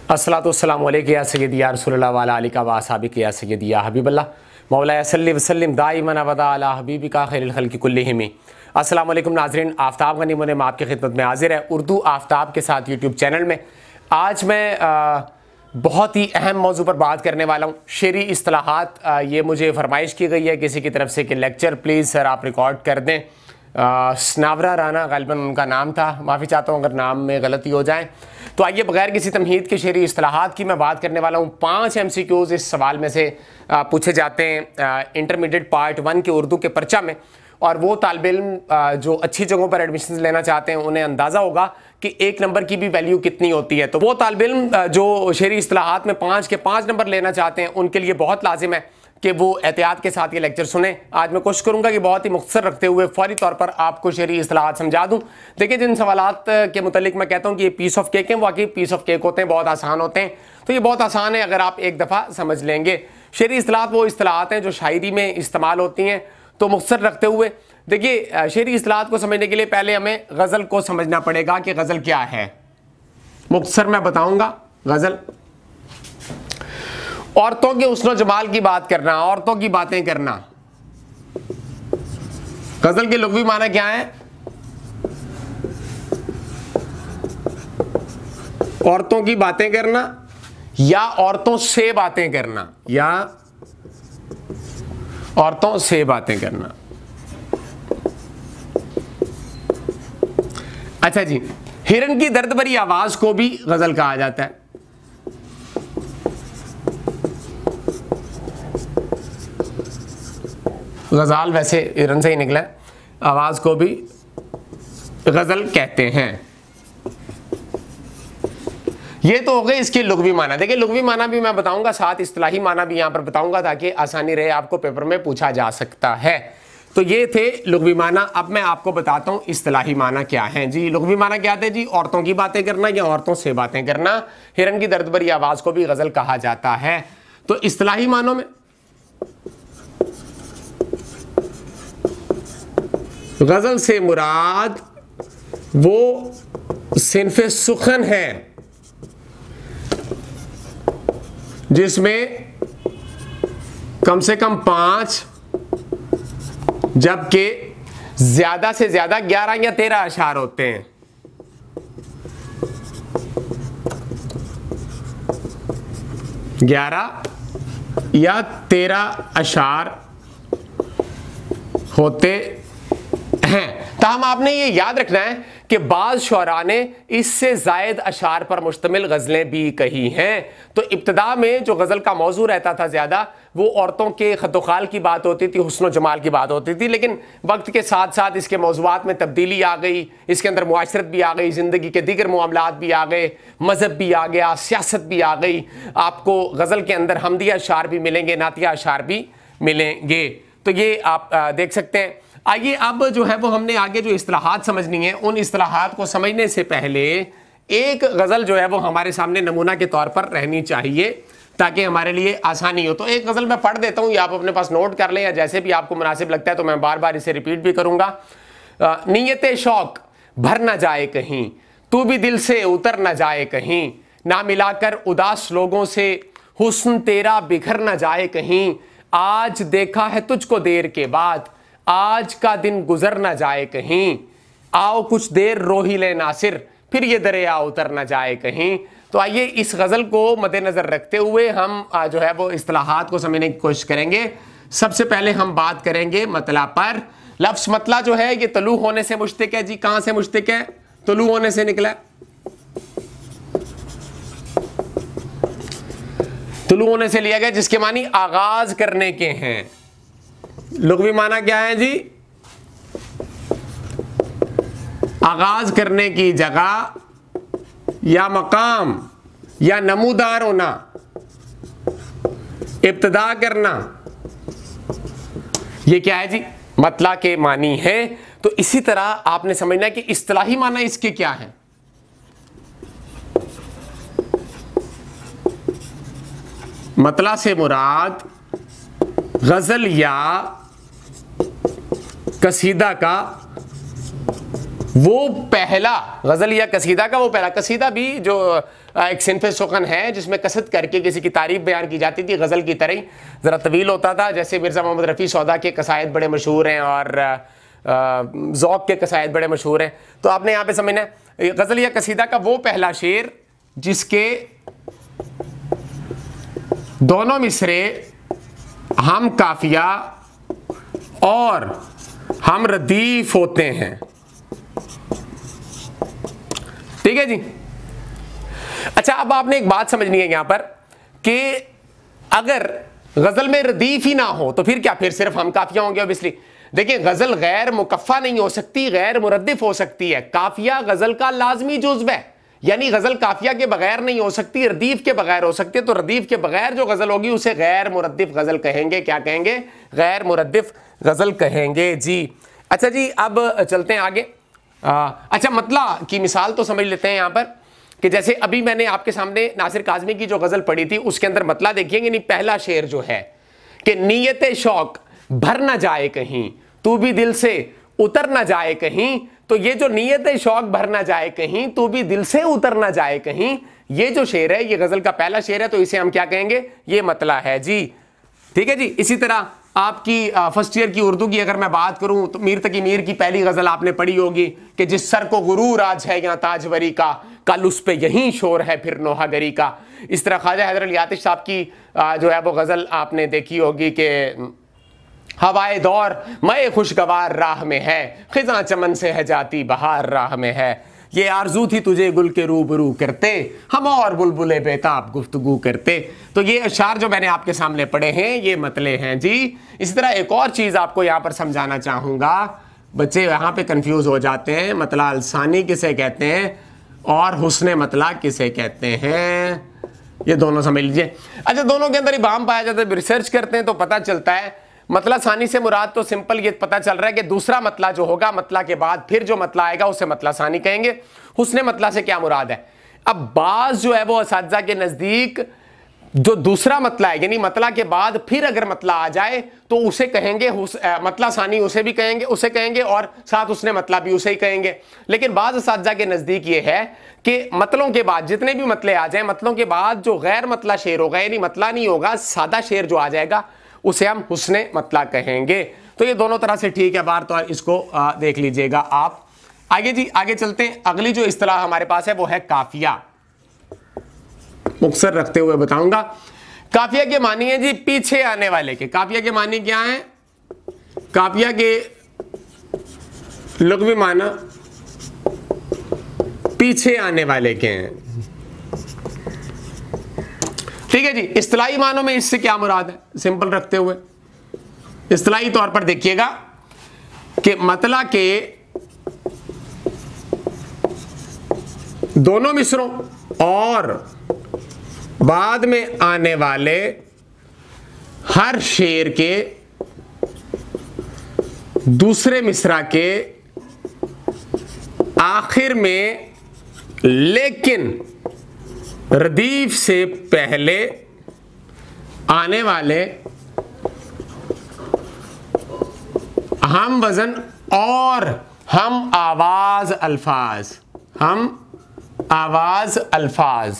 अस्सलातु वस्सलामु अलैका या सय्यदी या रसूलल्लाह व अला आलिका व असहाबिका या सय्यदी या हबीबल्लाह मौलाया सल्लि व सल्लिम दाइमन अबदा अला हबीबिका खैरिल खल्क़ि कुल्लिहिम। अस्सलामु अलैकुम नाज़रीन, आफ्ताब गनी मुनइम आपकी खिदमत में हाजिर है उर्दू आफ्ताब के साथ यूट्यूब चैनल में। आज मैं बहुत ही अहम मौजू पर बात करने वाला हूँ, शेरी इस्तिलाहात। ये मुझे फरमाइश की गई है किसी की तरफ से कि लेक्चर प्लीज़ सर आप रिकॉर्ड कर दें। सनावरा राना ग़ालिबन उनका नाम था, माफ़ी चाहता हूँ अगर नाम में गलती हो जाए। तो आइए बगैर किसी तमहीद के शेरी इस्तिलाहात की मैं बात करने वाला हूँ। 5 MCQs इस सवाल में से पूछे जाते हैं इंटरमीडिएट पार्ट 1 के उर्दू के पर्चा में, और वो तालिब इल्म जो अच्छी जगहों पर एडमिशन लेना चाहते हैं उन्हें अंदाज़ा होगा कि 1 नंबर की भी वैल्यू कितनी होती है। तो वो तालिब इल्म जो शेरी इस्तिलाहात में 5 के 5 नंबर लेना चाहते हैं उनके लिए बहुत लाजिम है कि वो एहतियात के साथ ये लेक्चर सुने। आज मैं कोशिश करूंगा कि बहुत ही मुख्तसर रखते हुए फौरी तौर पर आपको शेरी इस्तिलाहात समझा दूं। देखिए, जिन सवालात के मुतालिक मैं कहता हूं कि ये पीस ऑफ केक हैं, वाकई पीस ऑफ केक होते हैं, बहुत आसान होते हैं। तो ये बहुत आसान है अगर आप एक दफ़ा समझ लेंगे। शेरी इस्तिलाहात वो इस्तिलाहात हैं जो शायरी में इस्तेमाल होती हैं। तो मुख्तसर रखते हुए देखिए, शेरी इस्तिलाहात को समझने के लिए पहले हमें गज़ल को समझना पड़ेगा कि गज़ल क्या है। मुख्तसर मैं बताऊँगा। गज़ल औरतों के हुस्न जमाल की बात करना, औरतों की बातें करना। गजल के लुग़वी माना क्या है? औरतों की बातें करना या औरतों से बातें करना, या औरतों से बातें करना। अच्छा जी, हिरन की दर्द भरी आवाज को भी गजल कहा जाता है। गज़ाल वैसे हिरन से ही निकला है, आवाज़ को भी गज़ल कहते हैं। ये तो हो गए इसके लुग़वी माना। देखिए, लुग़वी माना भी मैं बताऊंगा, साथ इस्तिलाही माना भी यहाँ पर बताऊंगा ताकि आसानी रहे, आपको पेपर में पूछा जा सकता है। तो ये थे लुग़वी माना। अब मैं आपको बताता हूँ इस्तिलाही माना क्या है जी। लुग़वी माना क्या थे जी? औरतों की बातें करना या औरतों से बातें करना। हिरन की दर्द भरी आवाज़ को भी गज़ल कहा जाता है। तो इस्तिलाही मानों में गज़ल से मुराद वो सिन्फ़े सुखन है जिसमें कम से कम 5 जबकि ज्यादा से ज्यादा 11 या 13 अशार होते हैं। 11 या 13 अशार होते हैं। ताहम आपने ये याद रखना है कि बाज़ शुअरा ने इससे ज़ायद अशार पर मुश्तमिल गज़लें भी कही हैं। तो इब्तिदा में जो गज़ल का मौजू रहता था ज़्यादा, वो औरतों के खतोखाल की बात होती थी, हुस्न जमाल की बात होती थी। लेकिन वक्त के साथ साथ इसके मौज़ूआत में तब्दीली आ गई, इसके अंदर मुआशरत भी आ गई, ज़िंदगी के दीगर मामलात भी आ गए, मज़हब भी आ गया, सियासत भी आ गई। आपको गज़ल के अंदर हमदिया अशार भी मिलेंगे, नातिया अशार भी मिलेंगे। तो ये आप देख सकते हैं। आइए अब जो है वो हमने आगे जो इस्तिलाहात समझनी है, उन इस्तिलाहात को समझने से पहले एक गज़ल जो है वो हमारे सामने नमूना के तौर पर रहनी चाहिए ताकि हमारे लिए आसानी हो। तो एक गज़ल मैं पढ़ देता हूँ, या आप अपने पास नोट कर लें, या जैसे भी आपको मुनासिब लगता है तो मैं बार बार इसे रिपीट भी करूँगा। नीयत शौक भर न जाए कहीं, तू भी दिल से उतर न जाए कहीं, ना मिलाकर उदास लोगों से हुस्न तेरा बिखर न जाए कहीं, आज देखा है तुझको देर के बाद, आज का दिन गुजर ना जाए कहीं, आओ कुछ देर रो ही ले नासिर, फिर ये दरिया उतर ना जाए कहीं। तो आइए इस गज़ल को मद्देनज़र रखते हुए हम जो है वो इस्तिलाहात को समझने की कोशिश करेंगे। सबसे पहले हम बात करेंगे मतला पर। लफ्ज़ मतला जो है ये तलू होने से मुश्तिक है जी। कहाँ से मुश्तिक है? तलू होने से निकला है। तलू होने से लिया गया, जिसके मानी आगाज करने के हैं। लुग़वी माना क्या है जी? आगाज करने की जगह या मकाम या नमूदार होना, इब्तिदा करना, ये क्या है जी? मतला के मानी है। तो इसी तरह आपने समझना कि इस्तिलाही माना इसके क्या है। मतला से मुराद गज़ल या कसीदा का वो पहला, गज़ल या कसीदा का वो पहला, कसीदा भी जो एक सिनफ़े सुखन है जिसमें कसरत करके किसी की तारीफ बयान की जाती थी, गज़ल की तरह ही ज़रा तवील होता था। जैसे मिर्ज़ा मोहम्मद रफ़ी सौदा के कसायद बड़े मशहूर हैं और ज़ौक़ के कसायद बड़े मशहूर हैं। तो आपने यहाँ पे समझना है गज़ल या कसीदा का वो पहला शेर जिसके दोनों मिसरे हम काफिया और हम रदीफ होते हैं। ठीक है जी। अच्छा, अब आपने एक बात समझनी है यहां पर कि अगर गजल में रदीफ ही ना हो तो फिर क्या, फिर सिर्फ हम काफिया होंगे ऑब्वियसली। देखिए, गजल गैर मुकफ़ा नहीं हो सकती, गैर मुरद्दिफ हो सकती है। काफिया गजल का लाजमी जुज़्व है, यानी गजल काफिया के बगैर नहीं हो सकती, रदीफ के बगैर हो सकती है। तो रदीफ के बगैर जो गजल होगी उसे गैर मुरद्दिफ गजल कहेंगे। क्या कहेंगे? गैर मुरद्दिफ गजल कहेंगे जी। अच्छा जी, अब चलते हैं आगे। अच्छा, मतला की मिसाल तो समझ लेते हैं यहां पर कि जैसे अभी मैंने आपके सामने नासिर काज़मी की जो गजल पढ़ी थी उसके अंदर मतला देखिएंगे। नहीं, पहला शेर जो है कि नीयत शौक भर ना जाए कहीं, तू भी दिल से उतर ना जाए कहीं। तो ये जो नीयत शौक भर ना जाए कहीं, तू भी दिल से उतर ना जाए कहीं, ये जो शेर है ये गजल का पहला शेर है। तो इसे हम क्या कहेंगे? ये मतला है जी। ठीक है जी। इसी तरह आपकी फर्स्ट ईयर की उर्दू की अगर मैं बात करूं तो मीर तकी मीर की पहली गजल आपने पढ़ी होगी कि जिस सर को गुरूर आज है यहाँ ताजवरी का, कल उस पे यही शोर है फिर नोहागरी का। इस तरह ख्वाजा हैदर अली आतिश साहब की जो है वो गजल आपने देखी होगी कि हवाए दौर मैं खुशगवार राह में है, खिज़ां चमन से है जाती बहार राह में है। ये आरजू थी तुझे गुल के रूबरू करते, हम और बुलबुले बेताब गुफ्तगू करते। तो ये अशार जो मैंने आपके सामने पढ़े हैं ये मतले हैं जी। इसी तरह एक और चीज़ आपको यहाँ पर समझाना चाहूँगा, बच्चे यहाँ पे कंफ्यूज हो जाते हैं। मतला अलसानी किसे कहते हैं और हुस्ने मतला किसे कहते हैं, ये दोनों समझ लीजिए। अच्छा, दोनों के अंदर इबाम पाया जाता है। रिसर्च करते हैं तो पता चलता है मतला सानी से मुराद तो सिंपल ये पता चल रहा है कि दूसरा मतला जो होगा, मतला के बाद फिर जो मतला आएगा उसे मतला सानी कहेंगे। हुस्ने मतला से क्या मुराद है? अब बाज जो है वो असातिज़ा के नज़दीक जो दूसरा मतला है, यानी मतला के बाद फिर अगर मतला आ जाए तो उसे कहेंगे मतला सानी, उसे भी कहेंगे, उसे कहेंगे और साथ उसने मतला भी उसे ही कहेंगे। लेकिन बाज असातिज़ा के नज़दीक ये है कि मतलों के बाद जितने भी मतले आ जाए, मतलों के बाद जो गैर मतला शेर होगा, यानी मतला नहीं होगा, सादा शेर जो आ जाएगा उसे हम हुस्ने मतला कहेंगे। तो ये दोनों तरह से ठीक है बार, तो इसको देख लीजिएगा आप। आगे जी, आगे चलते हैं। अगली जो इस्तिलाह हमारे पास है वो है काफिया। मुख्तसर रखते हुए बताऊंगा। काफिया के मानी है जी पीछे आने वाले के। काफिया के मानी क्या है? काफिया के लुग़वी माना पीछे आने वाले के हैं। ठीक है जी। इस्तिलाही मानों में इससे क्या मुराद है, सिंपल रखते हुए इस्तिलाही तौर पर देखिएगा कि मतला के दोनों मिसरों और बाद में आने वाले हर शेर के दूसरे मिसरा के आखिर में लेकिन रदीफ से पहले आने वाले हम वजन और हम आवाज अल्फाज, हम आवाज अल्फाज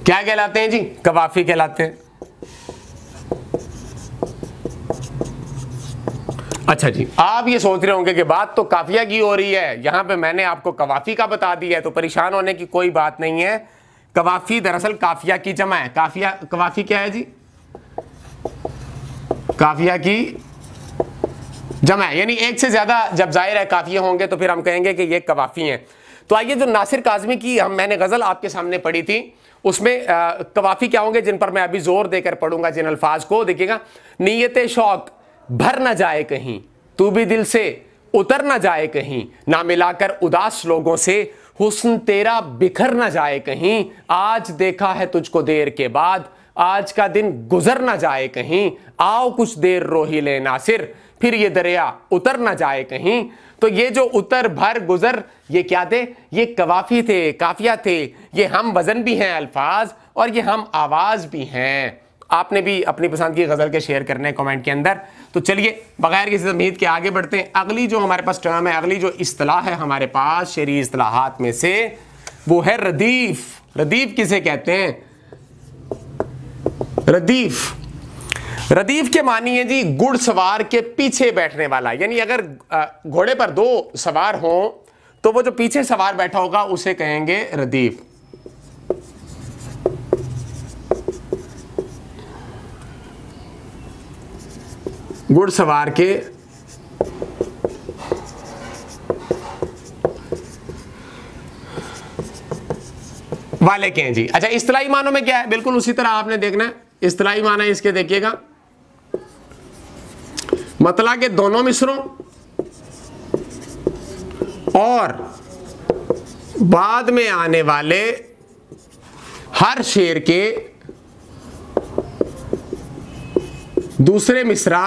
क्या कहलाते हैं जी? कवाफी कहलाते हैं। अच्छा जी, आप ये सोच रहे होंगे कि बात तो काफिया की हो रही है, यहां पे मैंने आपको कवाफी का बता दिया है, तो परेशान होने की कोई बात नहीं है। कवाफी दरअसल काफिया की जमा है। काफिया, कवाफी क्या है जी? काफिया की जमा है, यानी एक से ज्यादा जब जाहिर है काफिया होंगे तो फिर हम कहेंगे कि ये कवाफी हैं। तो आइए, जो नासिर काज़मी की मैंने गजल आपके सामने पढ़ी थी उसमें कवाफी क्या होंगे जिन पर मैं अभी जोर देकर पढ़ूंगा जिन अल्फाज को। देखिएगा, नीयत शौक भर न जाए कहीं, तू भी दिल से उतर न जाए कहीं, ना मिलाकर उदास लोगों से हुस्न तेरा बिखर न जाए कहीं, आज देखा है तुझको देर के बाद, आज का दिन गुजर न जाए कहीं, आओ कुछ देर रो ही ले नासिर, फिर ये दरिया उतर न जाए कहीं। तो ये जो उतर भर गुजर ये क्या थे? ये कवाफी थे, काफिया थे। ये हम वजन भी हैं अल्फाज और ये हम आवाज भी हैं। आपने भी अपनी पसंद की गजल के शेयर करने कमेंट के अंदर। तो चलिए बगैर किसी तमहीद के आगे बढ़ते हैं। अगली जो हमारे पास टर्म है, अगली जो इस्तिलाह है हमारे पास शेरी इस्तिलाहात में से, वो है रदीफ। रदीफ किसे कहते हैं? रदीफ के मानी है जी घुड़सवार के पीछे बैठने वाला। यानी अगर घोड़े पर दो सवार हों तो वो जो पीछे सवार बैठा होगा उसे कहेंगे रदीफ। घुड़सवार के वाले के हैं जी। अच्छा, इस्तिलाही मानों में क्या है? बिल्कुल उसी तरह आपने देखना है। इस्तिलाही माना इसके देखिएगा, मतला के दोनों मिसरों और बाद में आने वाले हर शेर के दूसरे मिसरा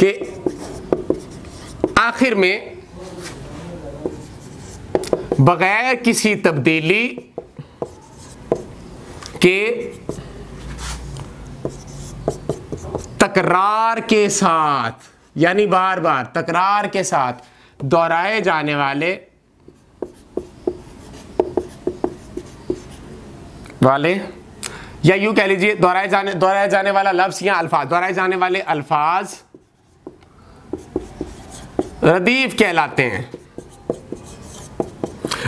के आखिर में बगैर किसी तब्दीली के तकरार के साथ, यानी बार बार तकरार के साथ दोहराए जाने वाले या यूं कह लीजिए दोहराए जाने वाला लफ्ज या अल्फाज, दोहराए जाने वाले अल्फाज रदीफ कहलाते हैं।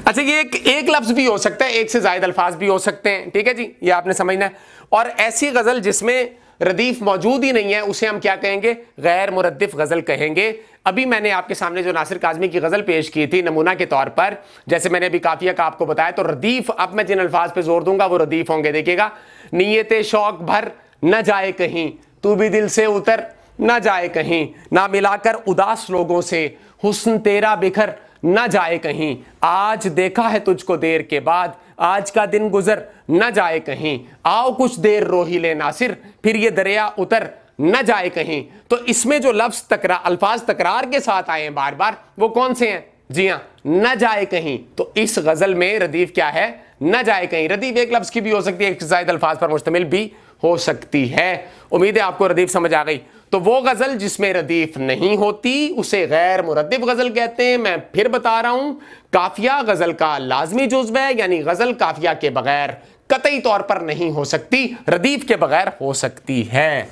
अच्छा, ये एक लफ्ज भी हो सकता है, एक से ज्यादा अल्फाज भी हो सकते हैं, ठीक है जी, ये आपने समझना है। और ऐसी गजल जिसमें रदीफ मौजूद ही नहीं है उसे हम क्या कहेंगे? गैर मुरद्दिफ गजल कहेंगे। अभी मैंने आपके सामने जो नासिर काज़मी की गजल पेश की थी नमूना के तौर पर, जैसे मैंने अभी काफिया का आपको बताया, तो रदीफ, अब मैं जिन अल्फाज पे जोर दूंगा वो रदीफ होंगे। देखिएगा, नीयते शौक भर न जाए कहीं, तू भी दिल से उतर न जाए कहीं, ना मिलाकर उदास लोगों से हुस्न तेरा बिखर न जाए कहीं, आज देखा है तुझको देर के बाद, आज का दिन गुजर न जाए कहीं, आओ कुछ देर रो ही ले नासिर, फिर ये दरिया उतर न जाए कहीं। तो इसमें जो लफ्ज अल्फाज तकरार के साथ आए हैं बार बार, वो कौन से हैं? जी हाँ, न जाए कहीं। तो इस गजल में रदीफ क्या है? न जाए कहीं। रदीफ एक लफ्ज की भी हो सकती है, एक से ज्यादा अल्फाज पर मुश्तमिल भी हो सकती है। उम्मीद है आपको रदीफ समझ आ गई। तो वो गजल जिसमें रदीफ नहीं होती उसे गैर मुरद्दिफ गजल कहते हैं। मैं फिर बता रहा हूं, काफिया गजल का लाजमी जुज़्व है, यानी गजल काफिया के बगैर कतई तौर पर नहीं हो सकती, रदीफ के बगैर हो सकती है।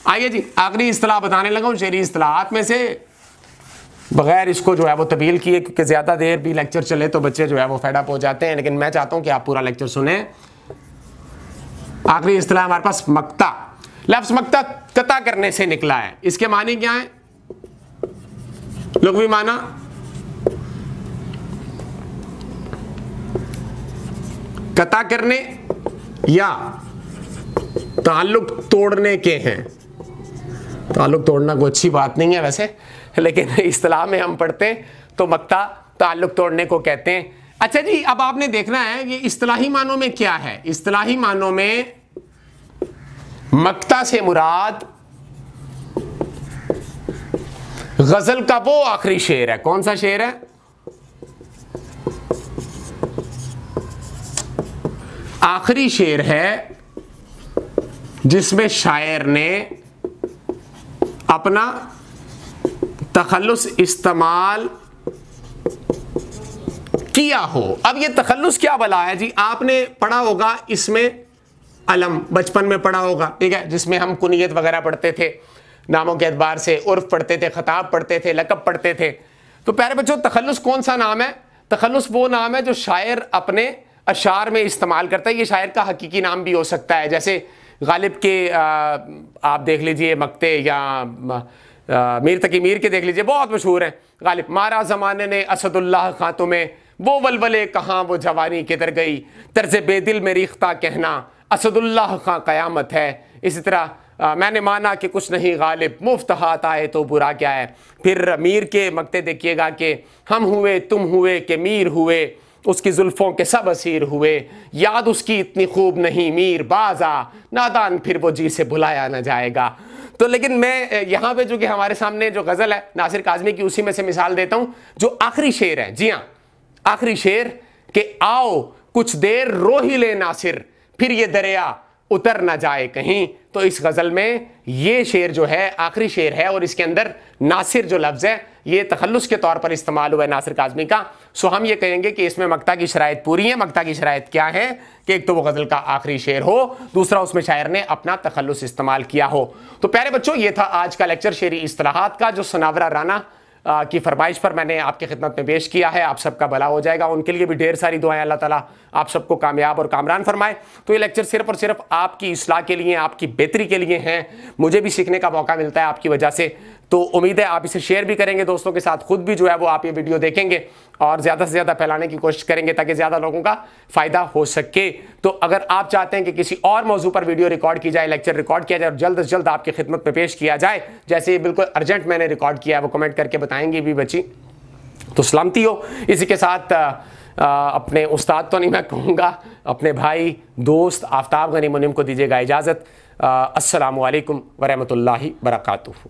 आइए जी, आखिरी इस्तिलाह बताने लगा हूं शेरी इस्तिलाहात में से, बगैर इसको जो है वो तबील किए, क्योंकि ज्यादा देर भी लेक्चर चले तो बच्चे जो है वो फेड अप हो जाते हैं, लेकिन मैं चाहता हूं कि आप पूरा लेक्चर सुने। आखिरी इस्तिलाह हमारे पास मक्ता। लफ्ज मक्ता कता करने से निकला है। इसके मानी क्या है? लुग़वी माना कता करने या ताल्लुक तोड़ने के हैं। ताल्लुक तोड़ना कोई अच्छी बात नहीं है वैसे, लेकिन इस्तिलाह में हम पढ़ते हैं तो मक्ता ताल्लुक तोड़ने को कहते हैं। अच्छा जी, अब आपने देखना है ये इस्तिलाही मानों में क्या है। इस्तिलाही मानों में मक्ता से मुराद गजल का वो आखिरी शेर है। कौन सा शेर है? आखिरी शेर है जिसमें शायर ने अपना तखल्लुस इस्तेमाल किया हो। अब ये तखल्लुस क्या बला है जी? आपने पढ़ा होगा इसमें अलम, बचपन में पढ़ा होगा, ठीक है, जिसमें हम कुनियत वगैरह पढ़ते थे, नामों के एतबार से उर्फ पढ़ते थे, खताब पढ़ते थे, लकब पढ़ते थे। तो प्यारे बच्चों, तखल्लुस कौन सा नाम है? तखल्लुस वो नाम है जो शायर अपने अशार में इस्तेमाल करता है। ये शायर का हकीकी नाम भी हो सकता है, जैसे गालिब के आप देख लीजिए मक्ते, या मीर तकी मीर के देख लीजिए, बहुत मशहूर हैं। गालिब, मारा ज़माने ने असदुल्लाह खां तुम्हें, वो वलवले कहाँ वो जवानी किधर गई, तर्ज बेदिल में रीख्ता कहना, असदुल्लाह खां क़यामत है। इसी तरह मैंने माना कि कुछ नहीं गालिब, मुफ्त हाथ आए तो बुरा क्या है। फिर मीर के मक्ते देखिएगा कि हम हुए तुम हुए कि मीर हुए, उसकी जुल्फ़ों के सब असीर हुए, याद उसकी इतनी खूब नहीं मीर बाजा, नादान फिर वो जी से भुलाया न जाएगा। तो लेकिन मैं यहाँ पे जो कि हमारे सामने जो गज़ल है नासिर काज़मी की, उसी में से मिसाल देता हूँ जो आखिरी शेर है। जी हाँ, आखिरी शेर कि आओ कुछ देर रो ही ले नासिर, फिर ये दरिया उतर ना जाए कहीं। तो इस गज़ल में ये शेर जो है आखिरी शेर है और इसके अंदर नासिर जो लफ्ज़ है ये तखल्लुस के तौर पर इस्तेमाल हुआ है नासिर काज़मी का। सो हम ये कहेंगे कि इसमें मक्ता की शराइत पूरी है। मक्ता की शराइत क्या है कि एक तो वो गज़ल का आखिरी शेर हो, दूसरा उसमें शायर ने अपना तखल्लुस इस्तेमाल किया हो। तो प्यारे बच्चों, ये था आज का लेक्चर शेरी इस्तिलाहात का, जो सनावरा राना की फरमाइश पर मैंने आपकी खिदमत में पेश किया है। आप सबका भला हो जाएगा, उनके लिए भी ढेर सारी दुआएं, अल्लाह ताला आप सबको कामयाब और कामरान फरमाए। तो ये लेक्चर सिर्फ और सिर्फ आपकी इस्लाह के लिए, आपकी बेहतरी के लिए हैं। मुझे भी सीखने का मौका मिलता है आपकी वजह से। तो उम्मीद है आप इसे शेयर भी करेंगे दोस्तों के साथ, खुद भी जो है वो आप ये वीडियो देखेंगे और ज़्यादा से ज़्यादा फैलाने की कोशिश करेंगे ताकि ज़्यादा लोगों का फ़ायदा हो सके। तो अगर आप चाहते हैं कि किसी और मौजू पर वीडियो रिकॉर्ड की जाए, लेक्चर रिकॉर्ड किया जाए और जल्द से जल्द आपकी खिदमत में पेश किया जाए, जैसे ये बिल्कुल अर्जेंट मैंने रिकॉर्ड किया है, वो कमेंट करके बताएंगे भी बच्ची, तो सलामती हो। इसी के साथ अपने उस्ताद तो नहीं मैं कहूँगा, अपने भाई दोस्त आफ्ताब गनी मुनीम को दीजिएगा इजाज़त। अस्सलामु अलैकुम वरहमतुल्लाहि बरकातुहू।